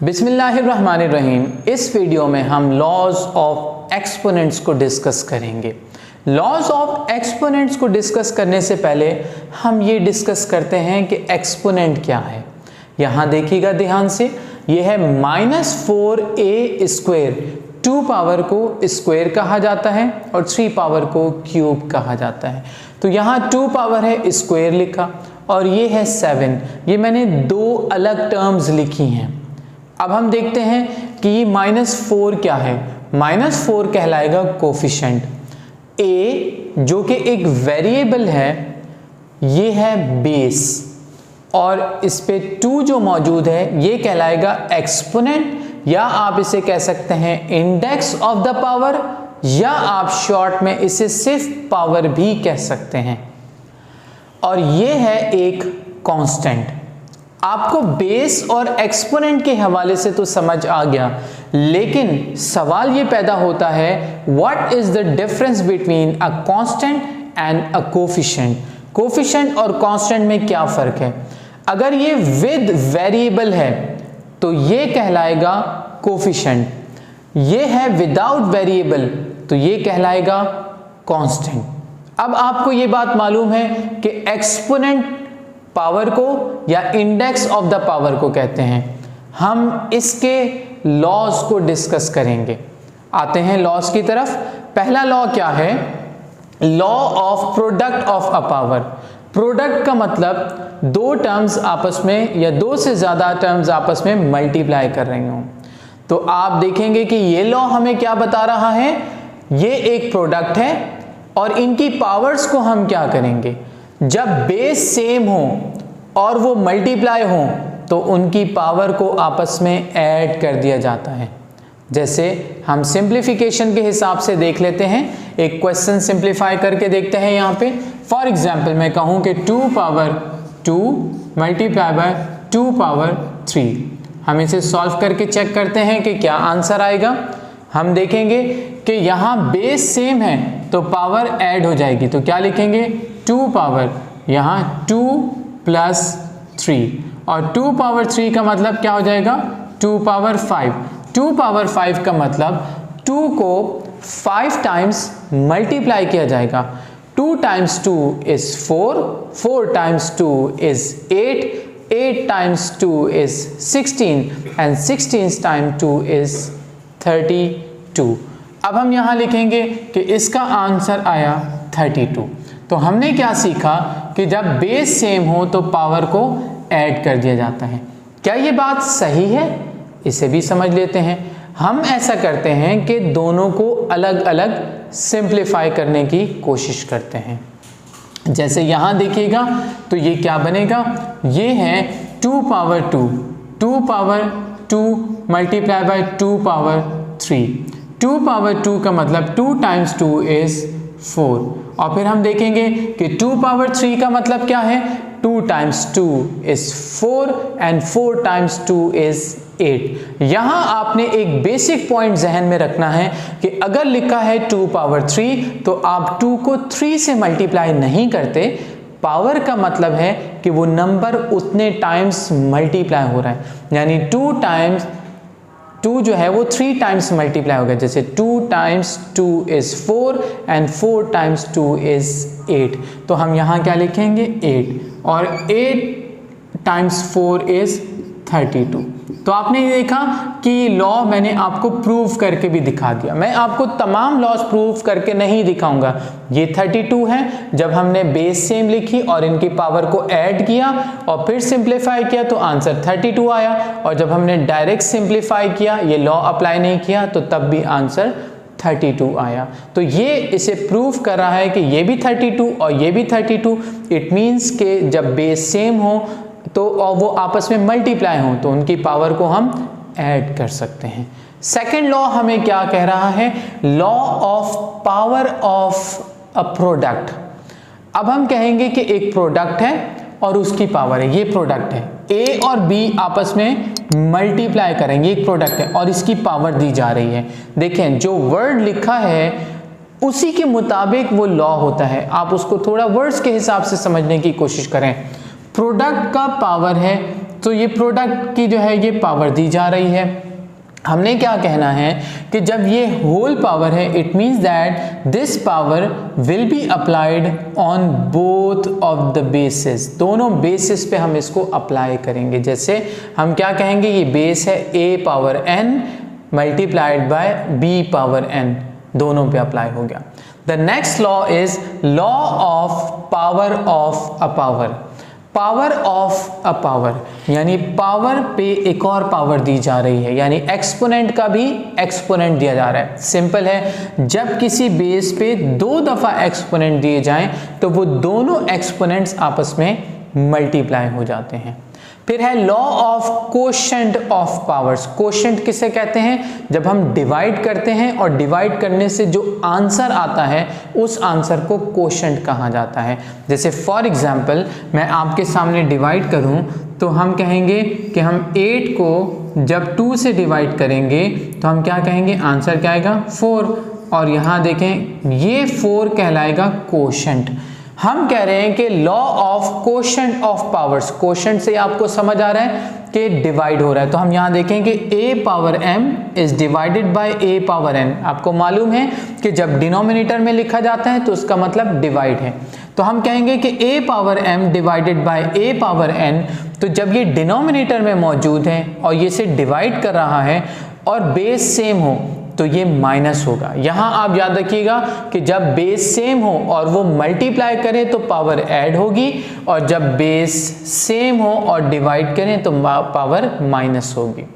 बिस्मिल्लाहिर्रहमानिर्रहीम। इस वीडियो में हम लॉज ऑफ एक्सपोनेंट्स को डिस्कस करेंगे। लॉज ऑफ एक्सपोनेंट्स को डिस्कस करने से पहले हम ये डिस्कस करते हैं कि एक्सपोनेंट क्या है। यहाँ देखिएगा ध्यान से, ये है -4a²। 2 पावर को स्क्वायर कहा जाता है और 3 पावर को क्यूब कहा जाता है। तो यहाँ 2 पावर है, स्क्वायर लिखा, और ये है 7। ये मैंने 2 अलग टर्म्स लिखी हैं। अब हम देखते हैं कि ये -4 क्या है। -4 कहलाएगा कोफिशिएंट। a जो कि एक वेरिएबल है, ये है बेस, और इस पे 2 जो मौजूद है ये कहलाएगा एक्सपोनेंट, या आप इसे कह सकते हैं इंडेक्स ऑफ द पावर, या आप शॉर्ट में इसे सिर्फ पावर भी कह सकते हैं। और ये है एक कांस्टेंट। आपको बेस और एक्सपोनेंट के हवाले से तो समझ आ गया, लेकिन सवाल ये पैदा होता है, what is the difference between a constant and a coefficient. Coefficient और कांस्टेंट में क्या फर्क है। अगर ये विद वेरिएबल है तो ये कहलाएगा कोफिशिएंट, ये है विदाउट वेरिएबल तो ये कहलाएगा कांस्टेंट। अब आपको ये बात मालूम है कि एक्सपोनेंट पावर को या इंडेक्स ऑफ द पावर को कहते हैं। हम इसके लॉज को डिस्कस करेंगे। आते हैं लॉज की तरफ। पहला लॉ क्या है, law of product of a power. Product का मतलब 2 टर्म्स आपस में या 2 से ज़्यादा टर्म्स आपस में मल्टीप्लाई कर रही हों। तो आप देखेंगे कि ये लॉ हमें क्या बता रहा है, ये एक प्रोडक्ट है और इनकी पावर्स को हम क्या करेंगे, जब बेस सेम हो और वो मल्टीप्लाई हो तो उनकी पावर को आपस में ऐड कर दिया जाता है। जैसे हम सिंप्लीफिकेशन के हिसाब से देख लेते हैं, एक क्वेश्चन सिंप्लीफाई करके देखते हैं। यहाँ पे फॉर एग्जांपल मैं कहूँ कि 2 पावर 2 मल्टीप्लाई बाय 2 पावर 3। हम इसे सॉल्व करके चेक करते हैं कि क्या आंसर आएगा। हम देखेंगे कि यहाँ बेस सेम है तो पावर ऐड हो जाएगी, तो क्या लिखेंगे, 2 पावर यहाँ 2 + 3, और 2 पावर 3 का मतलब क्या हो जाएगा, 2 पावर 5। 2 पावर 5 का मतलब 2 को 5 टाइम्स मल्टीप्लाई किया जाएगा। 2 times 2 is 4, 4 times 2 is 8, 8 times 2 is 16, and 16 times 2 is 32। अब हम यहाँ लिखेंगे कि इसका आंसर आया 32। तो हमने क्या सीखा कि जब बेस सेम हो तो पावर को ऐड कर दिया जाता है। क्या ये बात सही है, इसे भी समझ लेते हैं। हम ऐसा करते हैं कि दोनों को अलग अलग सिंप्लीफाई करने की कोशिश करते हैं। जैसे यहाँ देखिएगा तो ये क्या बनेगा, ये है 2 power 2, 2 power 2 multiply by 2 power 3। 2 power 2 का मतलब 2 टाइम्स 2 इज 4, और फिर हम देखेंगे कि 2 पावर 3 का मतलब क्या है, 2 times 2 is 4, and 4 times 2 is 8। यहाँ आपने एक बेसिक पॉइंट जहन में रखना है कि अगर लिखा है 2 पावर 3 तो आप 2 को 3 से मल्टीप्लाई नहीं करते। पावर का मतलब है कि वो नंबर उतने टाइम्स मल्टीप्लाई हो रहा है, यानी 2 टाइम्स 2 जो है वो 3 टाइम्स मल्टीप्लाई हो गया। जैसे 2 times 2 is 4, and 4 times 2 is 8। तो हम यहाँ क्या लिखेंगे, 8, और 8 टाइम्स 4 इज 32। तो आपने ये देखा कि लॉ मैंने आपको प्रूव करके भी दिखा दिया। मैं आपको तमाम लॉज प्रूव करके नहीं दिखाऊंगा। ये 32 है, जब हमने बेस सेम लिखी और इनकी पावर को ऐड किया और फिर सिंप्लीफाई किया तो आंसर 32 आया, और जब हमने डायरेक्ट सिंप्लीफाई किया, ये लॉ अप्लाई नहीं किया, तो तब भी आंसर 32 आया। तो ये इसे प्रूव कर रहा है कि ये भी 32 और ये भी 32। इट मीन्स के जब बेस सेम हो तो और वो आपस में मल्टीप्लाई हो तो उनकी पावर को हम ऐड कर सकते हैं। सेकंड लॉ हमें क्या कह रहा है, law of power of a product. अब हम कहेंगे कि एक प्रोडक्ट है और उसकी पावर है, ये प्रोडक्ट है, ए और बी आपस में मल्टीप्लाई करेंगे, एक प्रोडक्ट है और इसकी पावर दी जा रही है। देखें जो वर्ड लिखा है उसी के मुताबिक वो लॉ होता है, आप उसको थोड़ा वर्ड्स के हिसाब से समझने की कोशिश करें। प्रोडक्ट का पावर है तो ये प्रोडक्ट की जो है ये पावर दी जा रही है। हमने क्या कहना है कि जब ये होल पावर है, it means that this power will be applied on both of the basis, दोनों बेसिस पे हम इसको अप्लाई करेंगे। जैसे हम क्या कहेंगे, ये बेस है a power n multiplied by b power n, दोनों पे अप्लाई हो गया। The next law is law of power of a power. Power of a power यानी पावर पे एक और पावर दी जा रही है, यानी एक्सपोनेंट का भी एक्सपोनेंट दिया जा रहा है। सिंपल है, जब किसी बेस पे 2 दफा एक्सपोनेंट दिए जाएं तो वो दोनों एक्सपोनेंट्स आपस में मल्टीप्लाई हो जाते हैं। फिर है law of quotient of powers. Quotient किसे कहते हैं, जब हम डिवाइड करते हैं और डिवाइड करने से जो आंसर आता है उस आंसर को कोशेंट कहा जाता है। जैसे फॉर एग्जांपल मैं आपके सामने डिवाइड करूं तो हम कहेंगे कि हम 8 को जब 2 से डिवाइड करेंगे तो हम क्या कहेंगे, आंसर क्या आएगा 4, और यहाँ देखें ये 4 कहलाएगा कोशेंट। हम कह रहे हैं कि law of quotient of powers, quotient से आपको समझ आ रहा है कि डिवाइड हो रहा है, तो हम यहाँ देखें कि a power m is divided by a power n। आपको मालूम है कि जब डिनोमिनेटर में लिखा जाता है तो उसका मतलब डिवाइड है, तो हम कहेंगे कि a power m divided by a power n। तो जब ये डिनोमिनेटर में मौजूद है और ये से डिवाइड कर रहा है और बेस सेम हो तो ये माइनस होगा। यहां आप याद रखिएगा कि जब बेस सेम हो और वो मल्टीप्लाई करें तो पावर ऐड होगी, और जब बेस सेम हो और डिवाइड करें तो पावर माइनस होगी।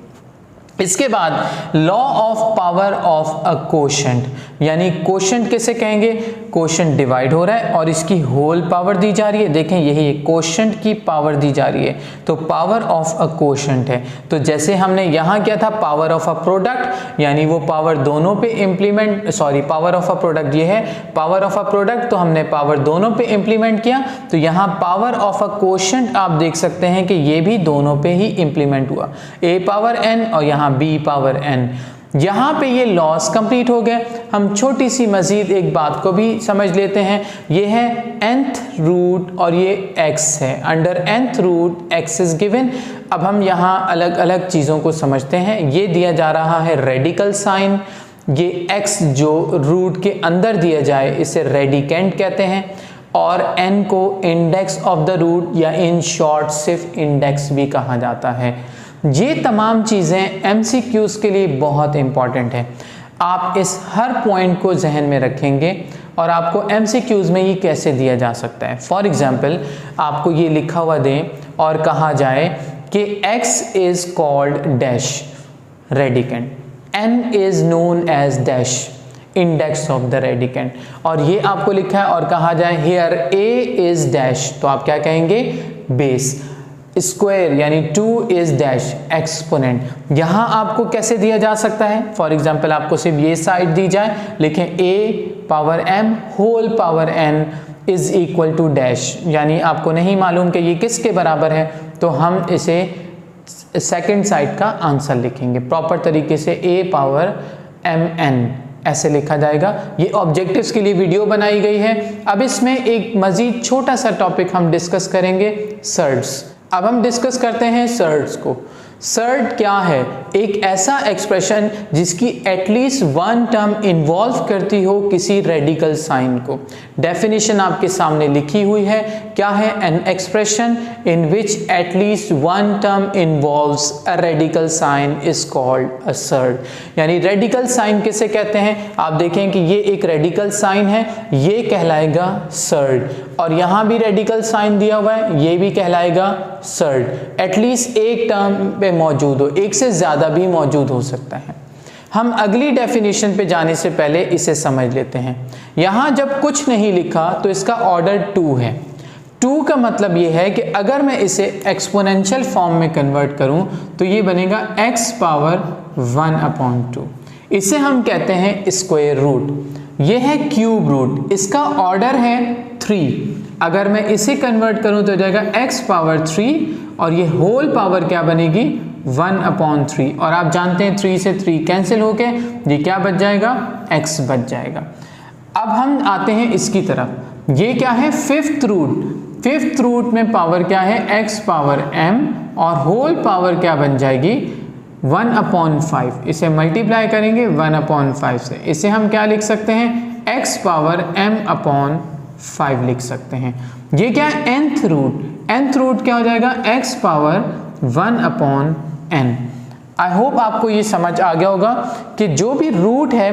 इसके बाद law of power of a quotient, यानी कोशेंट किसे कहेंगे, कोशेंट डिवाइड हो रहा है और इसकी होल पावर दी जा रही है। देखें यही कोशेंट की पावर दी जा रही है, तो पावर ऑफ अ कोशेंट है। तो जैसे हमने यहाँ किया था पावर ऑफ अ प्रोडक्ट, यानी वो पावर दोनों पे implement, sorry power of a product ये है पावर ऑफ अ प्रोडक्ट, तो हमने पावर दोनों पे इम्प्लीमेंट किया। तो यहाँ पावर ऑफ अ कोशेंट आप देख सकते हैं कि ये भी दोनों पे ही इम्प्लीमेंट हुआ, a पावर n और यहाँ b पावर n। यहाँ पे ये लॉस कंप्लीट हो गए। हम छोटी सी मजीद एक बात को भी समझ लेते हैं, ये है nth रूट और ये x है, under nth root x is given. अब हम यहाँ अलग अलग चीज़ों को समझते हैं। ये दिया जा रहा है रेडिकल साइन, ये x जो रूट के अंदर दिया जाए इसे रेडिकेंट कहते हैं, और n को इंडेक्स ऑफ द रूट या इन शॉर्ट सिर्फ इंडेक्स भी कहा जाता है। ये तमाम चीज़ें MCQs के लिए बहुत इंपॉर्टेंट है। आप इस हर पॉइंट को जहन में रखेंगे और आपको MCQs में ये कैसे दिया जा सकता है। फॉर एग्जांपल आपको ये लिखा हुआ दें और कहा जाए कि x is called dash radicand, n is known as dash index of the radicand, और ये आपको लिखा है और कहा जाए हियर a इज डैश, तो आप क्या कहेंगे बेस, स्क्वायर यानी 2 इज डैश एक्सपोनेंट। यहाँ आपको कैसे दिया जा सकता है, फॉर एग्जांपल आपको सिर्फ ये साइड दी जाए, लिखें a power m whole power n is equal to dash, यानी आपको नहीं मालूम कि ये किसके बराबर है, तो हम इसे सेकंड साइड का आंसर लिखेंगे प्रॉपर तरीके से, a पावर mn ऐसे लिखा जाएगा। ये ऑब्जेक्टिव्स के लिए वीडियो बनाई गई है। अब इसमें एक मजीद छोटा सा टॉपिक हम डिस्कस करेंगे, सर्ड्स। अब हम डिस्कस करते हैं सर्ड्स को। सर्ड क्या है, एक ऐसा एक्सप्रेशन जिसकी एटलीस्ट वन टर्म इन्वॉल्व करती हो किसी रेडिकल साइन को। डेफिनेशन आपके सामने लिखी हुई है, क्या है, an expression in which at least one term involves a radical sign is called a surd. यानी रेडिकल साइन किसे कहते हैं, आप देखें कि ये एक रेडिकल साइन है, ये कहलाएगा सर्ड, और यहाँ भी रेडिकल साइन दिया हुआ है, ये भी कहलाएगा सर्ड। एटलीस्ट एक टर्म पे मौजूद हो, एक से ज़्यादा भी मौजूद हो सकता है। हम अगली डेफिनेशन पे जाने से पहले इसे समझ लेते हैं। यहाँ जब कुछ नहीं लिखा तो इसका ऑर्डर 2 है। 2 का मतलब ये है कि अगर मैं इसे एक्सपोनेंशियल फॉर्म में कन्वर्ट करूँ तो ये बनेगा x पावर 1/2। इसे हम कहते हैं स्क्वायर रूट। ये है क्यूब रूट, इसका ऑर्डर है 3। अगर मैं इसे कन्वर्ट करूं तो जाएगा x पावर 3 और ये होल पावर क्या बनेगी 1/3, और आप जानते हैं 3 से 3 कैंसिल होके ये क्या बच जाएगा, x बच जाएगा। अब हम आते हैं इसकी तरफ, ये क्या है 5th रूट। फिफ्थ रूट में पावर क्या है, x पावर m, और होल पावर क्या बन जाएगी 1/5। इसे मल्टीप्लाई करेंगे 1/5 से, इसे हम क्या लिख सकते हैं, x पावर m/5 लिख सकते हैं। ये क्या है, nth रूट क्या हो जाएगा, x power 1/n। I hope आपको ये समझ आ गया होगा कि जो भी रूट है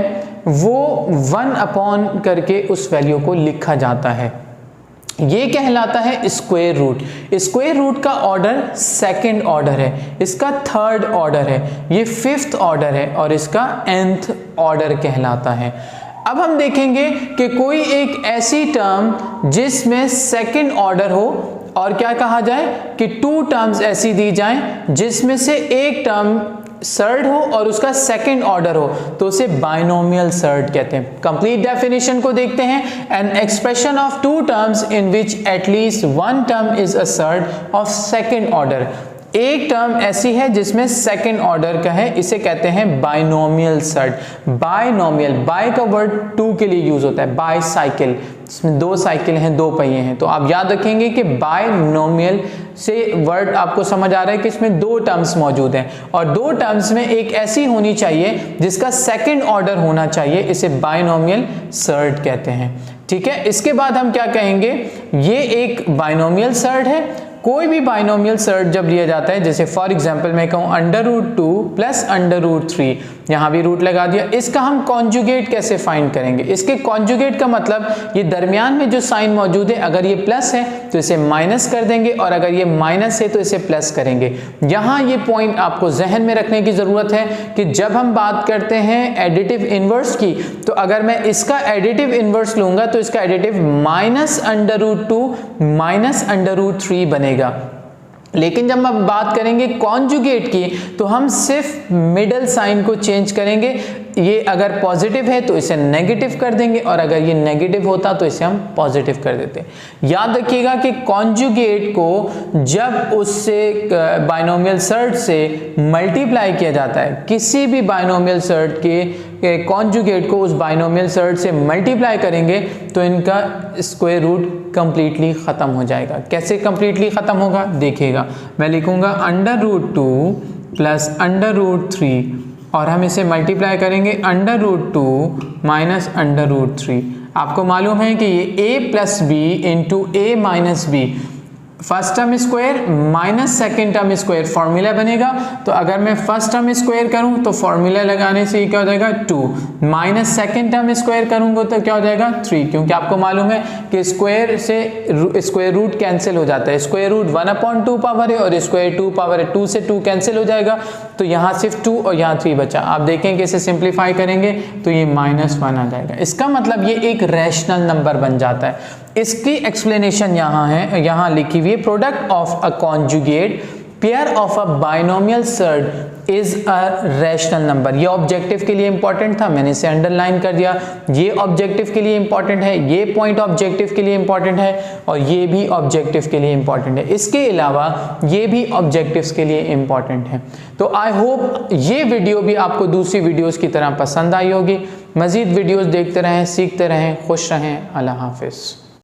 वो 1 करके उस वैल्यू को लिखा जाता है। ये कहलाता है स्क्वायर रूट। स्क्वायर रूट का ऑर्डर सेकंड ऑर्डर है, इसका थर्ड ऑर्डर है, ये फिफ्थ ऑर्डर है और इसका nth ऑर्डर कहलाता है। अब हम देखेंगे कि कोई एक ऐसी टर्म जिसमें सेकंड ऑर्डर हो और क्या कहा जाए कि टू टर्म्स ऐसी दी जाएं जिसमें से एक टर्म सर्ड हो और उसका सेकंड ऑर्डर हो, तो उसे बाइनोमियल सर्ड कहते हैं। कंप्लीट डेफिनेशन को देखते हैं, an expression of two terms in which at least one term is a surd of second order. एक टर्म ऐसी है जिसमें सेकंड ऑर्डर का है, इसे कहते हैं बाइनोमियल सर्ड। बाइनोमियल, बाय का वर्ड टू के लिए यूज होता है, बाय साइकिल, इसमें दो साइकिल हैं, दो पहिए हैं, तो आप याद रखेंगे कि बाइनोमियल से वर्ड आपको समझ आ रहा है कि इसमें दो टर्म्स मौजूद हैं और दो टर्म्स में एक ऐसी होनी चाहिए जिसका सेकंड ऑर्डर होना चाहिए, इसे बाइनोमियल सर्ड कहते हैं। ठीक है, इसके बाद हम क्या कहेंगे, ये एक बाइनोमियल सर्ड है। कोई भी बाइनोमियल सर्ड जब लिया जाता है, जैसे फॉर एग्जांपल मैं कहूँ √2 प्लस √3, यहाँ भी रूट लगा दिया, इसका हम कॉन्जुगेट कैसे फाइंड करेंगे। इसके कॉन्जुगेट का मतलब ये दरमियान में जो साइन मौजूद है, अगर ये प्लस है तो इसे माइनस कर देंगे और अगर ये माइनस है तो इसे प्लस करेंगे। यहाँ ये पॉइंट आपको जहन में रखने की जरूरत है कि जब हम बात करते हैं एडिटिव इनवर्स की, तो अगर मैं इसका एडिटिव इनवर्स लूंगा तो इसका एडिटिव -√2 -√3 बनेगा। लेकिन जब हम बात करेंगे कॉन्जुगेट की, तो हम सिर्फ मिडल साइन को चेंज करेंगे। ये अगर पॉजिटिव है तो इसे नेगेटिव कर देंगे और अगर ये नेगेटिव होता तो इसे हम पॉजिटिव कर देते। याद रखिएगा कि कॉन्जुगेट को जब उससे बाइनोमियल सर्ड से मल्टीप्लाई किया जाता है, किसी भी बाइनोमियल सर्ड के कॉन्जुगेट को उस बाइनोमियल सर्ड से मल्टीप्लाई करेंगे तो इनका स्क्वायर रूट कंप्लीटली ख़त्म हो जाएगा। कैसे कंप्लीटली ख़त्म होगा, देखिएगा, मैं लिखूंगा √2 प्लस √3 और हम इसे मल्टीप्लाई करेंगे √2 माइनस √3। आपको मालूम है कि ये a plus B into a minus B, first term square minus second term square formula बनेगा। तो अगर मैं फर्स्ट टर्म स्क्वायर करूं तो फॉर्मूला लगाने से क्या हो जाएगा 2, माइनस सेकेंड टर्म स्क्वायर करूंगा तो क्या हो जाएगा 3, क्योंकि आपको मालूम है कि स्क्वायर से स्क्वायर रूट कैंसिल हो जाता है। स्क्वायर रूट 1/2 पावर है और स्क्वायर 2 पावर है, 2 से 2 कैंसिल हो जाएगा, तो यहाँ सिर्फ 2 और यहाँ 3 बचा। आप देखें कि इसे सिंप्लीफाई करेंगे तो ये -1 आ जाएगा। इसका मतलब ये एक रैशनल नंबर बन जाता है। इसकी एक्सप्लेनेशन यहाँ है, यहाँ लिखी हुई है, product of a conjugate pair of a binomial surd is a rational number. ये ऑब्जेक्टिव के लिए इंपॉर्टेंट था, मैंने इसे अंडरलाइन कर दिया। ये ऑब्जेक्टिव के लिए इंपॉर्टेंट है, ये पॉइंट ऑब्जेक्टिव के लिए इंपॉर्टेंट है और ये भी ऑब्जेक्टिव के लिए इंपॉर्टेंट है। इसके अलावा ये भी ऑब्जेक्टिव्स के लिए इंपॉर्टेंट है। तो आई होप ये वीडियो भी आपको दूसरी वीडियोस की तरह पसंद आई होगी। मजीद वीडियोस देखते रहें, सीखते रहें, खुश रहें। अल्लाह हाफिज़।